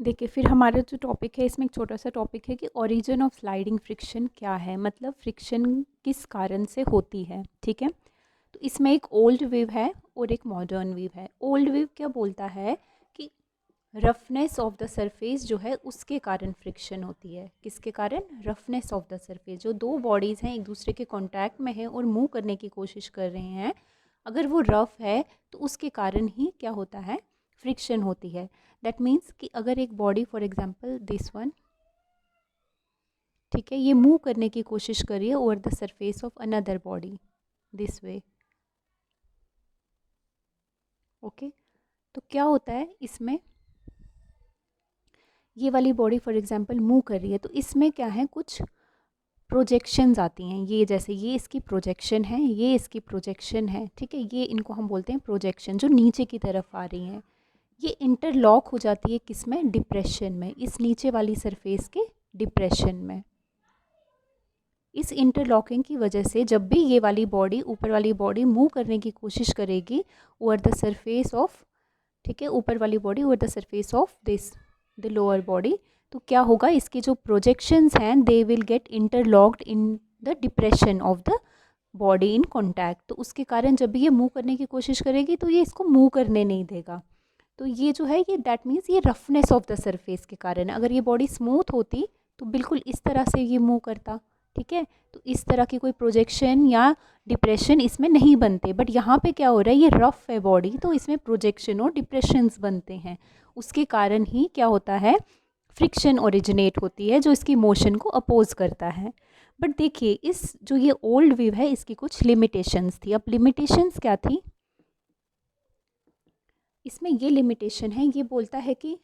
देखिए, फिर हमारा जो टॉपिक है इसमें एक छोटा सा टॉपिक है कि ओरिजिन ऑफ स्लाइडिंग फ्रिक्शन क्या है, मतलब फ्रिक्शन किस कारण से होती है। ठीक है, तो इसमें एक ओल्ड वेव है और एक मॉडर्न वेव है। ओल्ड वेव क्या बोलता है कि रफनेस ऑफ द सरफेस जो है उसके कारण फ्रिक्शन होती है। किसके कारण? Roughness of the surface. जो दो बॉडीज़ हैं एक दूसरे के कांटेक्ट में हैं और मूव करने की कोशिश कर रहे हैं, अगर वो रफ़ है तो उसके कारण ही क्या होता है? फ्रिक्शन होती है। दैट मीन्स कि अगर एक body, for example this one, ठीक है, ये मूव करने की कोशिश कर रही है over the surface of another body this way, okay, तो क्या होता है इसमें, ये वाली बॉडी फॉर एग्जांपल मूव कर रही है तो इसमें क्या है, कुछ प्रोजेक्शंस आती हैं। ये जैसे ये इसकी प्रोजेक्शन है, ये इसकी प्रोजेक्शन है, ठीक है, ये इनको हम बोलते हैं प्रोजेक्शन, जो नीचे की तरफ आ रही हैं। ये इंटरलॉक हो जाती है किसमें? डिप्रेशन में, इस नीचे वाली सरफेस के डिप्रेशन में। इस इंटरलॉकिंग की वजह से जब भी ये वाली बॉडी, ऊपर वाली बॉडी मूव करने की कोशिश करेगी ओवर द सरफेस ऑफ, ठीक है, ऊपर वाली body over the surface of this the lower body, तो क्या होगा, इसके जो प्रोजेक्शंस हैं they will get interlocked in the depression of the body in contact. तो उसके कारण जब भी ये मूव करने की कोशिश करेगी तो ये इसको मूव करने नहीं देगा। तो ये जो है ये दैट मीन्स ये रफनेस ऑफ द सरफेस के कारण है। अगर ये बॉडी स्मूथ होती तो बिल्कुल इस तरह से ये मूव करता, ठीक है, तो इस तरह की कोई प्रोजेक्शन या डिप्रेशन इसमें नहीं बनते। बट यहाँ पे क्या हो रहा है, ये रफ है बॉडी तो इसमें प्रोजेक्शन और डिप्रेशंस बनते हैं, उसके कारण ही क्या होता है, फ्रिक्शन ओरिजिनेट होती है जो इसकी मोशन को अपोज करता है। बट देखिए, इस जो ये ओल्ड वेव है इसकी कुछ लिमिटेशंस थी। अब लिमिटेशंस क्या थी इसमें? ये लिमिटेशन है, ये बोलता है कि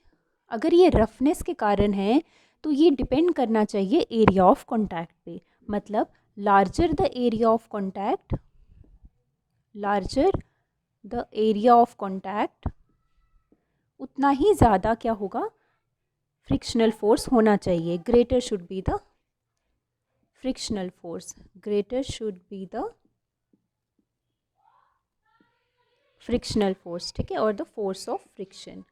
अगर ये रफनेस के कारण है तो ये डिपेंड करना चाहिए एरिया ऑफ कॉन्टैक्ट पे। मतलब larger the area of contact, larger the area of contact, उतना ही ज़्यादा क्या होगा, फ्रिक्शनल फोर्स होना चाहिए। Greater should be the frictional force, greater should be the frictional force, ठीक है, और द फोर्स ऑफ फ्रिक्शन।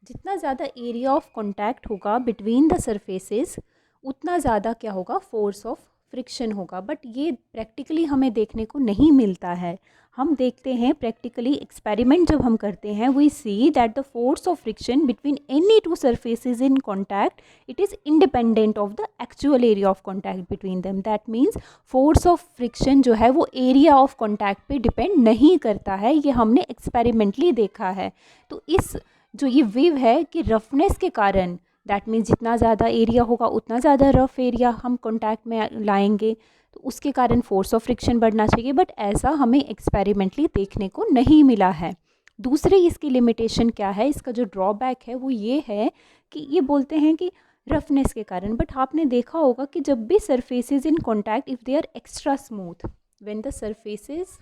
जितना ज़्यादा एरिया ऑफ कॉन्टैक्ट होगा बिटवीन द सरफेसेस उतना ज़्यादा क्या होगा, फोर्स ऑफ फ्रिक्शन होगा। बट ये प्रैक्टिकली हमें देखने को नहीं मिलता है। हम देखते हैं प्रैक्टिकली एक्सपेरिमेंट जब हम करते हैं, we see that the force of friction between any two surfaces in contact it is independent of the actual area of contact between them. That means force of friction जो है वो area of contact पे depend नहीं करता है, ये हमने experimentally देखा है। तो इस जो ये वेव है कि रफनेस के कारण, दैट मीन्स जितना ज़्यादा एरिया होगा उतना ज़्यादा रफ एरिया हम कॉन्टैक्ट में लाएंगे, तो उसके कारण फोर्स ऑफ फ्रिक्शन बढ़ना चाहिए। बट ऐसा हमें एक्सपेरिमेंटली देखने को नहीं मिला है। दूसरी इसकी लिमिटेशन क्या है, इसका जो ड्रॉबैक है वो ये है कि ये बोलते हैं कि रफनेस के कारण, बट आपने देखा होगा कि जब भी surfaces in contact if they are extra smooth, when the surfaces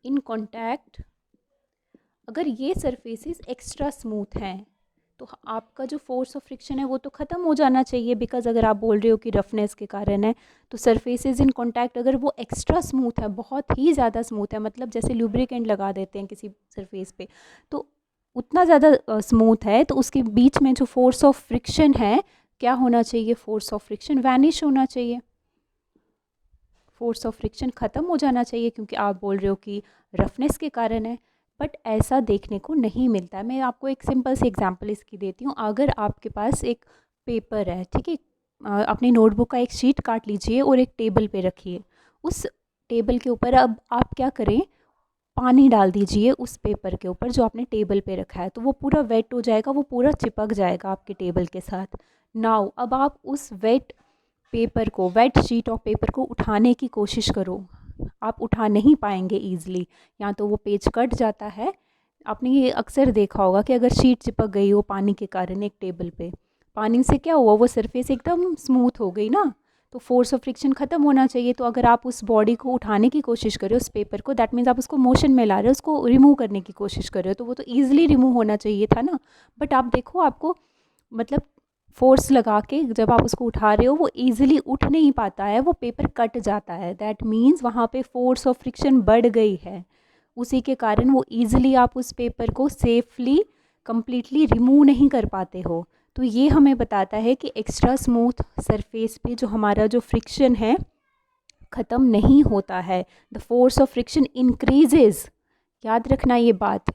in contact, अगर ये सरफेसेस एक्स्ट्रा स्मूथ हैं तो आपका जो फोर्स ऑफ फ्रिक्शन है वो तो ख़त्म हो जाना चाहिए। बिकॉज अगर आप बोल रहे हो कि रफनेस के कारण है, तो सरफेसेस इन कॉन्टैक्ट अगर वो एक्स्ट्रा स्मूथ है, बहुत ही ज़्यादा स्मूथ है, मतलब जैसे लुब्रिकेंट लगा देते हैं किसी सरफेस पे, तो उतना ज़्यादा स्मूथ है, तो उसके बीच में जो फोर्स ऑफ फ्रिक्शन है क्या होना चाहिए, फोर्स ऑफ फ्रिक्शन वैनिश होना चाहिए, फोर्स ऑफ फ्रिक्शन ख़त्म हो जाना चाहिए, क्योंकि आप बोल रहे हो कि रफनेस के कारण है। बट ऐसा देखने को नहीं मिलता है। मैं आपको एक सिंपल सी एग्जांपल इसकी देती हूँ। अगर आपके पास एक पेपर है, ठीक है, अपनी नोटबुक का एक शीट काट लीजिए और एक टेबल पे रखिए। उस टेबल के ऊपर अब आप क्या करें, पानी डाल दीजिए उस पेपर के ऊपर जो आपने टेबल पे रखा है, तो वो पूरा वेट हो जाएगा, वो पूरा चिपक जाएगा आपके टेबल के साथ। नाउ अब आप उस वेट पेपर को, वेट शीट ऑफ पेपर को उठाने की कोशिश करो, आप उठा नहीं पाएंगे ईजिली, या तो वो पेज कट जाता है। आपने ये अक्सर देखा होगा कि अगर शीट चिपक गई हो पानी के कारण एक टेबल पे, पानी से क्या हुआ, वो सरफेस एकदम स्मूथ हो गई ना, तो फोर्स ऑफ फ्रिक्शन ख़त्म होना चाहिए। तो अगर आप उस बॉडी को उठाने की कोशिश कर रहे हो, उस पेपर को, दैट मीन्स आप उसको मोशन में ला रहे हो, उसको रिमूव करने की कोशिश कर रहे हो, तो वो तो ईजिली रिमूव होना चाहिए था ना। बट आप देखो, आपको मतलब फोर्स लगा के जब आप उसको उठा रहे हो वो ईजिली उठ नहीं पाता है, वो पेपर कट जाता है। दैट मीन्स वहाँ पे फोर्स ऑफ फ्रिक्शन बढ़ गई है, उसी के कारण वो ईजिली आप उस पेपर को सेफली कम्प्लीटली रिमूव नहीं कर पाते हो। तो ये हमें बताता है कि एक्स्ट्रा स्मूथ सरफेस पे जो हमारा जो फ्रिक्शन है ख़त्म नहीं होता है। The force of friction increases, याद रखना ये बात,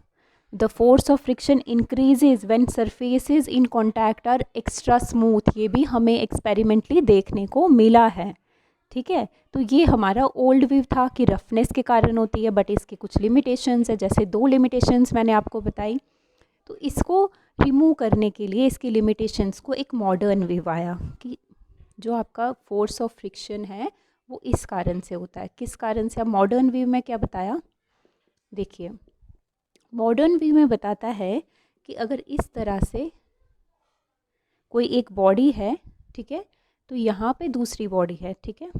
the force of friction increases when surfaces in contact are extra smooth. ये भी हमें एक्सपेरिमेंटली देखने को मिला है, ठीक है। तो ये हमारा ओल्ड व्यू था कि रफनेस के कारण होती है, बट इसके कुछ लिमिटेशंस है, जैसे 2 लिमिटेशंस मैंने आपको बताई। तो इसको रिमूव करने के लिए इसकी लिमिटेशंस को एक मॉडर्न व्यू आया कि जो आपका फोर्स ऑफ फ्रिक्शन है वो इस कारण से होता है। किस कारण से? अब मॉडर्न व्यू में क्या बताया, देखिए मॉडर्न व्यू में बताता है कि अगर इस तरह से कोई एक बॉडी है, ठीक है, तो यहाँ पे दूसरी बॉडी है, ठीक है,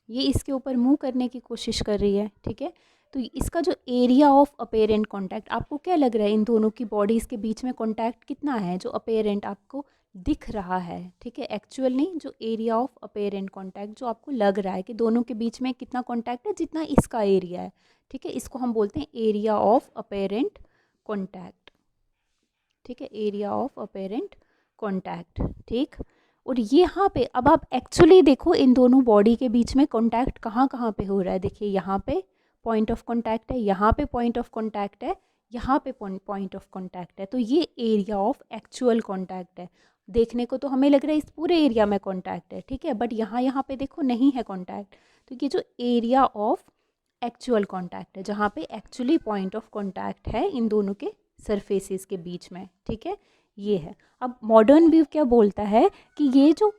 ये इसके ऊपर मूव करने की कोशिश कर रही है, ठीक है। तो इसका जो एरिया ऑफ अपेरेंट कांटेक्ट, आपको क्या लग रहा है इन दोनों की बॉडीज़ के बीच में कांटेक्ट कितना है? जो अपेरेंट आपको दिख रहा है, ठीक है, एक्चुअल नहीं, जो एरिया ऑफ अपेरेंट कांटेक्ट जो आपको लग रहा है कि दोनों के बीच में कितना कांटेक्ट है, जितना इसका एरिया है, ठीक है, इसको हम बोलते हैं एरिया ऑफ अपेरेंट कांटेक्ट, ठीक है, एरिया ऑफ अपेरेंट कांटेक्ट, ठीक। और यहाँ पे अब आप एक्चुअली देखो इन दोनों बॉडी के बीच में कांटेक्ट कहाँ कहाँ पे हो रहा है। देखिए यहाँ पे पॉइंट ऑफ कांटेक्ट है, यहाँ पे पॉइंट ऑफ कांटेक्ट है, यहाँ पे पॉइंट ऑफ कांटेक्ट है। तो ये एरिया ऑफ एक्चुअल कांटेक्ट है। देखने को तो हमें लग रहा है इस पूरे एरिया में कांटेक्ट है, ठीक है, बट यहाँ पे देखो नहीं है कांटेक्ट। तो ये जो एरिया ऑफ एक्चुअल कांटेक्ट है, जहाँ पे एक्चुअली पॉइंट ऑफ कांटेक्ट है इन दोनों के सरफेसेस के बीच में, ठीक है, ये है। अब मॉडर्न व्यू क्या बोलता है कि ये जो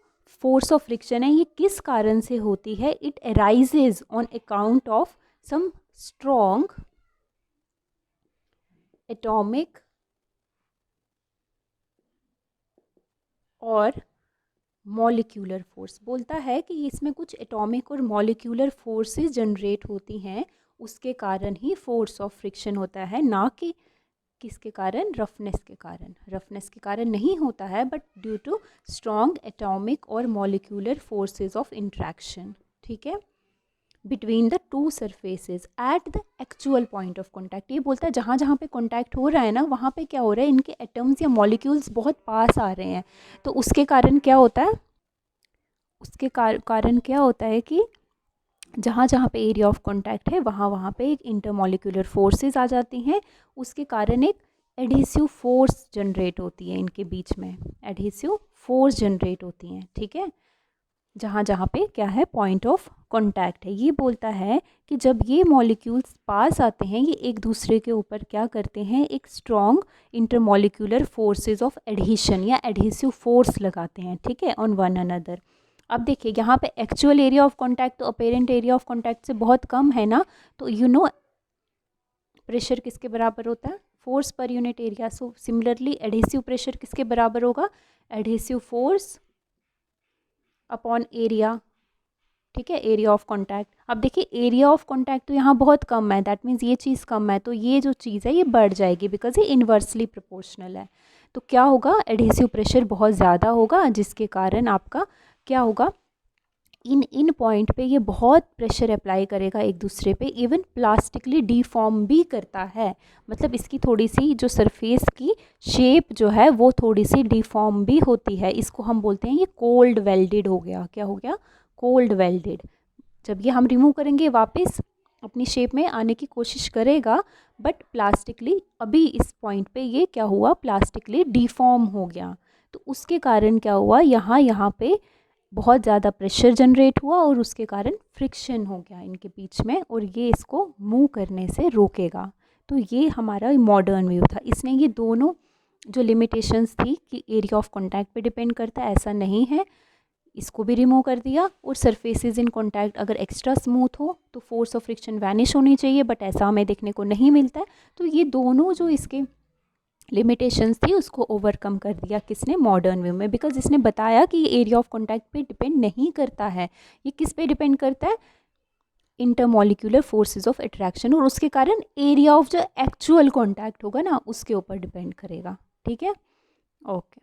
फोर्स ऑफ फ्रिक्शन है ये किस कारण से होती है? It arises on account of some strong atomic और मॉलिक्यूलर फोर्स। बोलता है कि इसमें कुछ एटॉमिक और मॉलिक्यूलर फोर्सेस जनरेट होती हैं, उसके कारण ही फोर्स ऑफ फ्रिक्शन होता है, ना कि किसके कारण? रफनेस के कारण। रफनेस के कारण नहीं होता है, but due to strong atomic और मॉलिक्यूलर फोर्सेस ऑफ इंट्रैक्शन, ठीक है, between the two surfaces at the actual point of contact. ये बोलता है जहाँ जहाँ पे कॉन्टैक्ट हो रहा है ना, वहाँ पे क्या हो रहा है, इनके एटम्स या मॉलिक्यूल्स बहुत पास आ रहे हैं। तो उसके कारण क्या होता है, उसके कारण क्या होता है कि जहाँ जहाँ पे एरिया ऑफ कांटेक्ट है वहाँ वहाँ पे एक इंटरमॉलिक्यूलर फोर्सेस आ जाती हैं, उसके कारण एक एडहेसिव फोर्स जनरेट होती है इनके बीच में, एडहेसिव फोर्स जनरेट होती हैं, ठीक है, जहाँ जहाँ पे क्या है, पॉइंट ऑफ कांटेक्ट है। ये बोलता है कि जब ये मॉलिक्यूल्स पास आते हैं, ये एक दूसरे के ऊपर क्या करते हैं, एक strong intermolecular forces of adhesion या एडहेसिव फोर्स लगाते हैं, ठीक है, ऑन वन अनदर। अब देखिए यहाँ पे एक्चुअल एरिया ऑफ कांटेक्ट तो अपेरेंट एरिया ऑफ कांटेक्ट से बहुत कम है ना, तो यू नो प्रेशर किसके बराबर होता है? Force per unit area. So similarly adhesive pressure किसके बराबर होगा? एडहेसिव फोर्स अपॉन एरिया, ठीक है, एरिया ऑफ कांटेक्ट। अब देखिए एरिया ऑफ कांटेक्ट तो यहाँ बहुत कम है, दैट मीन्स ये चीज़ कम है, तो ये जो चीज़ है ये बढ़ जाएगी बिकॉज ये इन्वर्सली प्रोपोर्शनल है। तो क्या होगा, एडहेसिव प्रेशर बहुत ज़्यादा होगा, जिसके कारण आपका क्या होगा, इन पॉइंट पे ये बहुत प्रेशर अप्लाई करेगा एक दूसरे पे, इवन प्लास्टिकली डीफॉर्म भी करता है। मतलब इसकी थोड़ी सी जो सरफेस की शेप जो है वो थोड़ी सी डीफॉर्म भी होती है। इसको हम बोलते हैं ये कोल्ड वेल्डेड हो गया। क्या हो गया? Cold welded. जब ये हम रिमूव करेंगे वापस अपनी शेप में आने की कोशिश करेगा, बट प्लास्टिकली अभी इस पॉइंट पे ये क्या हुआ, प्लास्टिकली डीफॉर्म हो गया। तो उसके कारण क्या हुआ, यहाँ पे बहुत ज़्यादा प्रेशर जनरेट हुआ और उसके कारण फ्रिक्शन हो गया इनके बीच में, और ये इसको मूव करने से रोकेगा। तो ये हमारा मॉडर्न व्यू था। इसने ये दोनों जो लिमिटेशंस थी कि एरिया ऑफ कांटेक्ट पे डिपेंड करता है, ऐसा नहीं है, इसको भी रिमूव कर दिया। और सरफेसेस इन कांटेक्ट अगर एक्स्ट्रा स्मूथ हो तो फोर्स ऑफ फ्रिक्शन वैनिश होनी चाहिए, बट ऐसा हमें देखने को नहीं मिलता है। तो ये दोनों जो इसके लिमिटेशंस थी उसको ओवरकम कर दिया किसने? मॉडर्न व्यू में। बिकॉज इसने बताया कि ये एरिया ऑफ कांटेक्ट पे डिपेंड नहीं करता है, ये किस पे डिपेंड करता है? इंटरमॉलिक्यूलर फोर्सेस ऑफ अट्रैक्शन, और उसके कारण एरिया ऑफ जो एक्चुअल कांटेक्ट होगा ना उसके ऊपर डिपेंड करेगा। ठीक है, ओके।